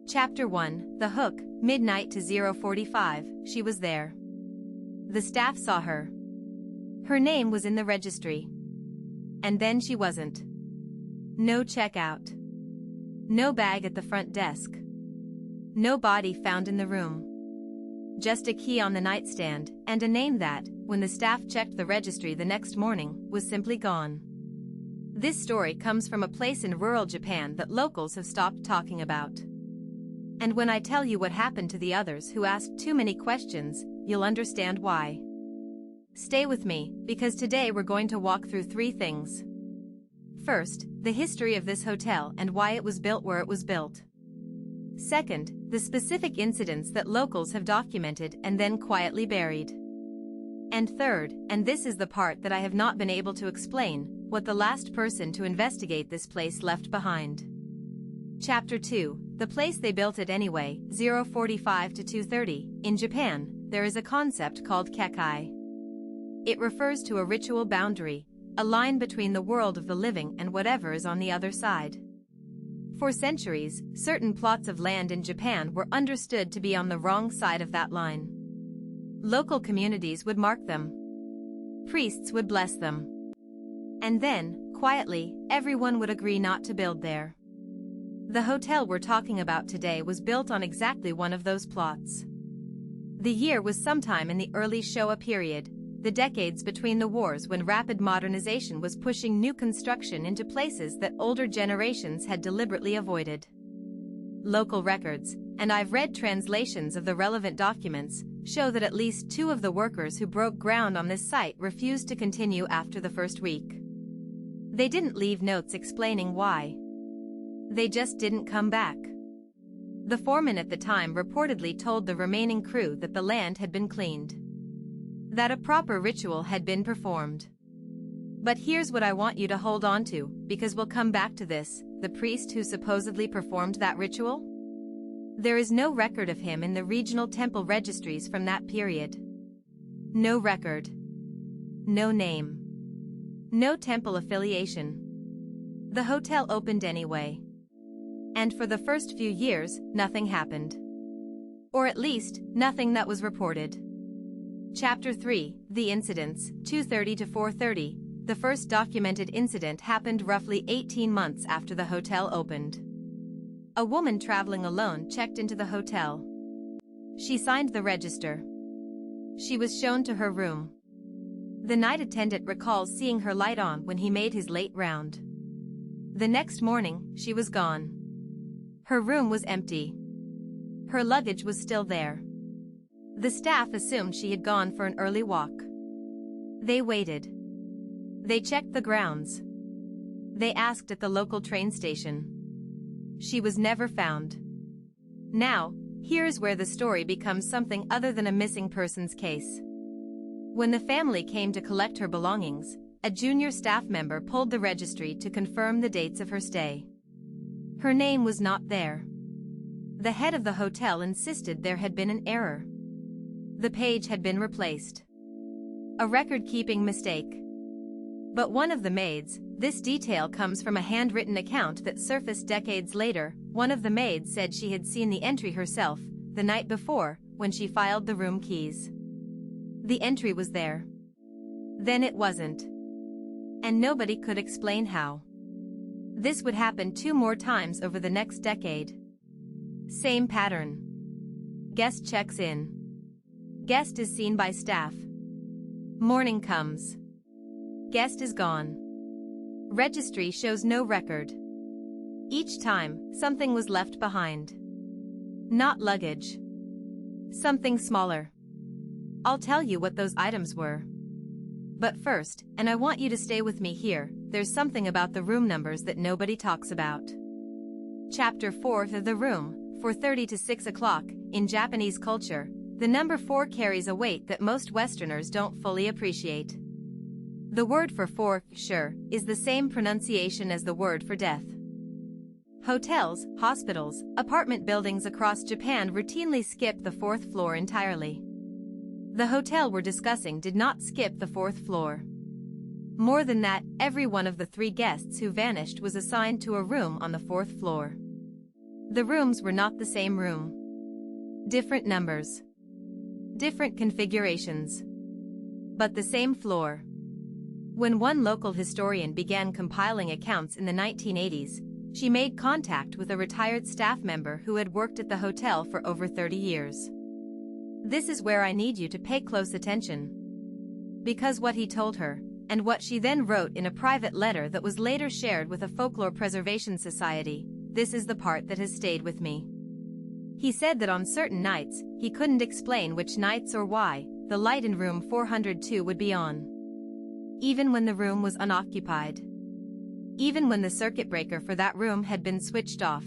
Chapter 1, The Hook, midnight to 0:45, she was there. The staff saw her. Her name was in the registry. And then she wasn't. No checkout. No bag at the front desk. No body found in the room. Just a key on the nightstand, and a name that, when the staff checked the registry the next morning, was simply gone. This story comes from a place in rural Japan that locals have stopped talking about. And when I tell you what happened to the others who asked too many questions, you'll understand why. Stay with me, because today we're going to walk through 3 things. First, the history of this hotel and why it was built where it was built. Second, the specific incidents that locals have documented and then quietly buried. And third, and this is the part that I have not been able to explain, what the last person to investigate this place left behind. Chapter 2, The Place They Built It Anyway, 0:45 to 2:30. In Japan, there is a concept called kekai. It refers to a ritual boundary, a line between the world of the living and whatever is on the other side. For centuries, certain plots of land in Japan were understood to be on the wrong side of that line. Local communities would mark them. Priests would bless them. And then, quietly, everyone would agree not to build there. The hotel we're talking about today was built on exactly one of those plots. The year was sometime in the early Showa period, the decades between the wars when rapid modernization was pushing new construction into places that older generations had deliberately avoided. Local records, and I've read translations of the relevant documents, show that at least 2 of the workers who broke ground on this site refused to continue after the first week. They didn't leave notes explaining why. They just didn't come back. The foreman at the time reportedly told the remaining crew that the land had been cleaned. That a proper ritual had been performed. But here's what I want you to hold on to, because we'll come back to this: the priest who supposedly performed that ritual? There is no record of him in the regional temple registries from that period. No record. No name. No temple affiliation. The hotel opened anyway. And for the first few years, nothing happened. Or at least, nothing that was reported. Chapter 3, The Incidents, 2:30 to 4:30. The first documented incident happened roughly 18 months after the hotel opened. A woman traveling alone checked into the hotel. She signed the register. She was shown to her room. The night attendant recalls seeing her light on when he made his late round. The next morning, she was gone. Her room was empty. Her luggage was still there. The staff assumed she had gone for an early walk. They waited. They checked the grounds. They asked at the local train station. She was never found. Now, here's where the story becomes something other than a missing persons case. When the family came to collect her belongings, a junior staff member pulled the registry to confirm the dates of her stay. Her name was not there. The head of the hotel insisted there had been an error. The page had been replaced. A record-keeping mistake. But one of the maids, this detail comes from a handwritten account that surfaced decades later, one of the maids said she had seen the entry herself, the night before, when she filed the room keys. The entry was there. Then it wasn't. And nobody could explain how. This would happen 2 more times over the next decade. Same pattern. Guest checks in. Guest is seen by staff. Morning comes. Guest is gone. Registry shows no record. Each time, something was left behind. Not luggage. Something smaller. I'll tell you what those items were. But first, and I want you to stay with me here, there's something about the room numbers that nobody talks about. Chapter 4 of The Room, 4:30 to 6 o'clock. In Japanese culture, the number 4 carries a weight that most Westerners don't fully appreciate. The word for 4, sure, is the same pronunciation as the word for death. Hotels, hospitals, apartment buildings across Japan routinely skip the 4th floor entirely. The hotel we're discussing did not skip the 4th floor. More than that, every one of the 3 guests who vanished was assigned to a room on the 4th floor. The rooms were not the same room. Different numbers. Different configurations. But the same floor. When one local historian began compiling accounts in the 1980s, she made contact with a retired staff member who had worked at the hotel for over 30 years. This is where I need you to pay close attention. Because what he told her, and what she then wrote in a private letter that was later shared with a Folklore Preservation Society, this is the part that has stayed with me. He said that on certain nights, he couldn't explain which nights or why, the light in room 402 would be on. Even when the room was unoccupied. Even when the circuit breaker for that room had been switched off.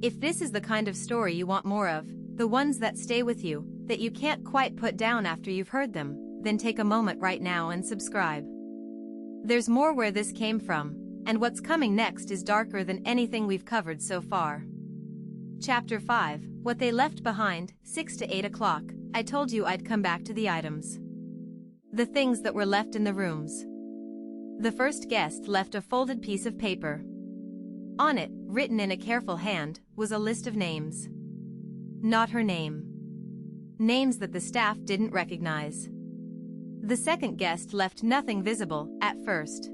If this is the kind of story you want more of, the ones that stay with you, that you can't quite put down after you've heard them, then take a moment right now and subscribe. There's more where this came from, and what's coming next is darker than anything we've covered so far. Chapter 5, What They Left Behind, 6 to 8 o'clock, I told you I'd come back to the items. The things that were left in the rooms. The first guest left a folded piece of paper. On it, written in a careful hand, was a list of names. Not her name. Names that the staff didn't recognize. The second guest left nothing visible, at first.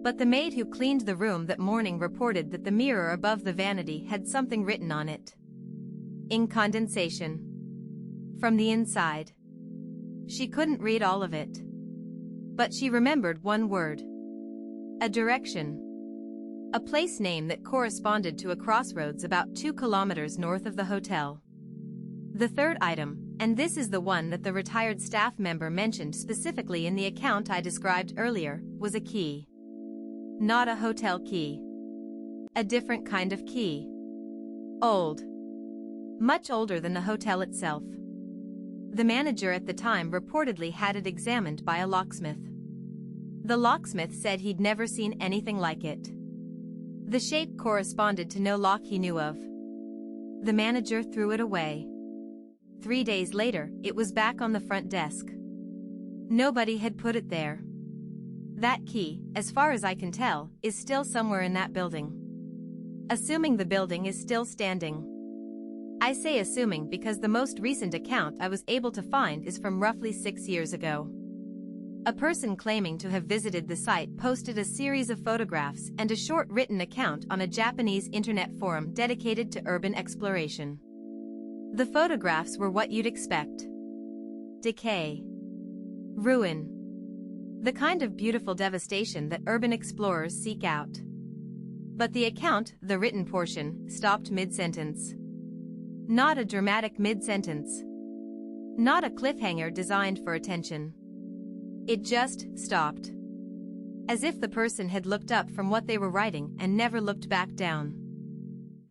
But the maid who cleaned the room that morning reported that the mirror above the vanity had something written on it. Incondensation. From the inside. She couldn't read all of it. But she remembered one word. A direction. A place name that corresponded to a crossroads about 2 kilometers north of the hotel. The third item, and this is the one that the retired staff member mentioned specifically in the account I described earlier, was a key. Not a hotel key. A different kind of key. Old. Much older than the hotel itself. The manager at the time reportedly had it examined by a locksmith. The locksmith said he'd never seen anything like it. The shape corresponded to no lock he knew of. The manager threw it away. 3 days later, it was back on the front desk. Nobody had put it there. That key, as far as I can tell, is still somewhere in that building. Assuming the building is still standing. I say assuming because the most recent account I was able to find is from roughly 6 years ago. A person claiming to have visited the site posted a series of photographs and a short written account on a Japanese internet forum dedicated to urban exploration. The photographs were what you'd expect. Decay. Ruin. The kind of beautiful devastation that urban explorers seek out. But the account, the written portion, stopped mid-sentence. Not a dramatic mid-sentence. Not a cliffhanger designed for attention. It just stopped. As if the person had looked up from what they were writing and never looked back down.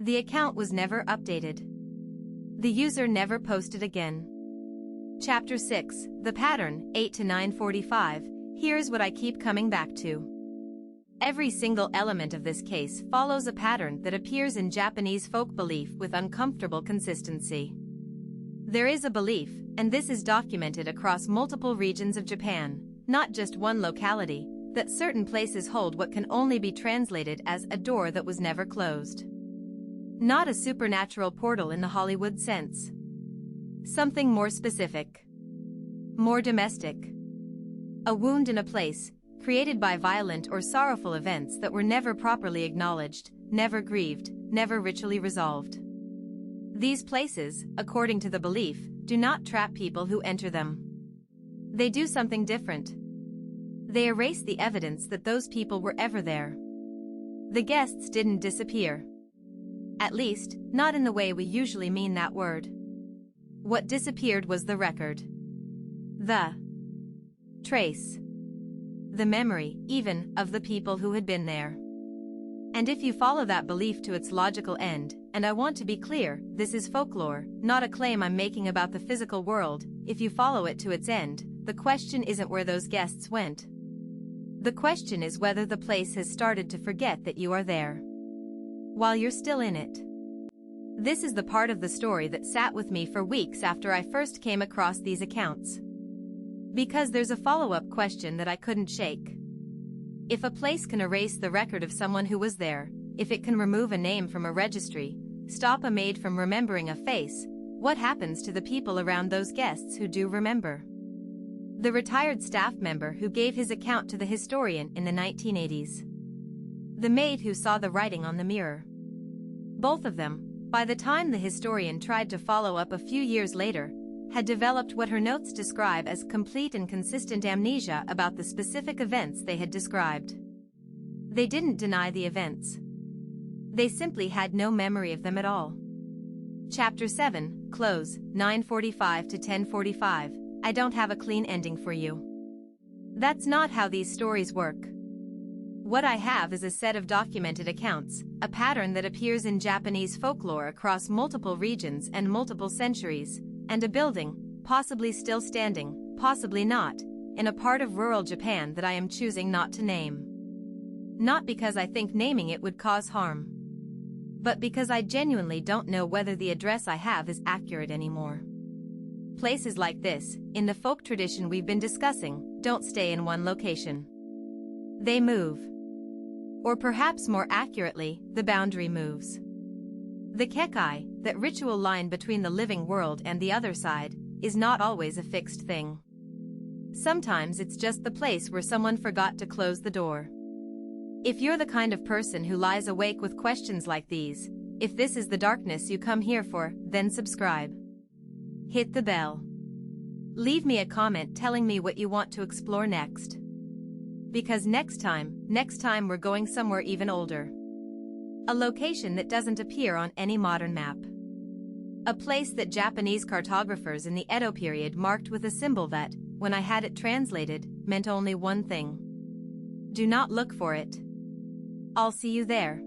The account was never updated. The user never posted again. Chapter 6, The Pattern, 8 to 9:45, here's what I keep coming back to. Every single element of this case follows a pattern that appears in Japanese folk belief with uncomfortable consistency. There is a belief, and this is documented across multiple regions of Japan, not just one locality, that certain places hold what can only be translated as a door that was never closed. Not a supernatural portal in the Hollywood sense. Something more specific. More domestic. A wound in a place, created by violent or sorrowful events that were never properly acknowledged, never grieved, never ritually resolved. These places, according to the belief, do not trap people who enter them. They do something different. They erase the evidence that those people were ever there. The guests didn't disappear. At least, not in the way we usually mean that word. What disappeared was the record. The trace. The memory, even, of the people who had been there. And if you follow that belief to its logical end, and I want to be clear, this is folklore, not a claim I'm making about the physical world, if you follow it to its end, the question isn't where those guests went. The question is whether the place has started to forget that you are there. While you're still in it. This is the part of the story that sat with me for weeks after I first came across these accounts. Because there's a follow-up question that I couldn't shake. If a place can erase the record of someone who was there, if it can remove a name from a registry, stop a maid from remembering a face, what happens to the people around those guests who do remember? The retired staff member who gave his account to the historian in the 1980s. The maid who saw the writing on the mirror. Both of them, by the time the historian tried to follow up a few years later, had developed what her notes describe as complete and consistent amnesia about the specific events they had described. They didn't deny the events. They simply had no memory of them at all. Chapter 7, Close, 9:45 to 10:45. I don't have a clean ending for you. That's not how these stories work. What I have is a set of documented accounts, a pattern that appears in Japanese folklore across multiple regions and multiple centuries, and a building, possibly still standing, possibly not, in a part of rural Japan that I am choosing not to name. Not because I think naming it would cause harm, but because I genuinely don't know whether the address I have is accurate anymore. Places like this, in the folk tradition we've been discussing, don't stay in one location. They move. Or perhaps more accurately, the boundary moves. The kekai, that ritual line between the living world and the other side, is not always a fixed thing. Sometimes it's just the place where someone forgot to close the door. If you're the kind of person who lies awake with questions like these, if this is the darkness you come here for, then subscribe. Hit the bell. Leave me a comment telling me what you want to explore next. Because next time we're going somewhere even older. A location that doesn't appear on any modern map. A place that Japanese cartographers in the Edo period marked with a symbol that, when I had it translated, meant only one thing. Do not look for it. I'll see you there.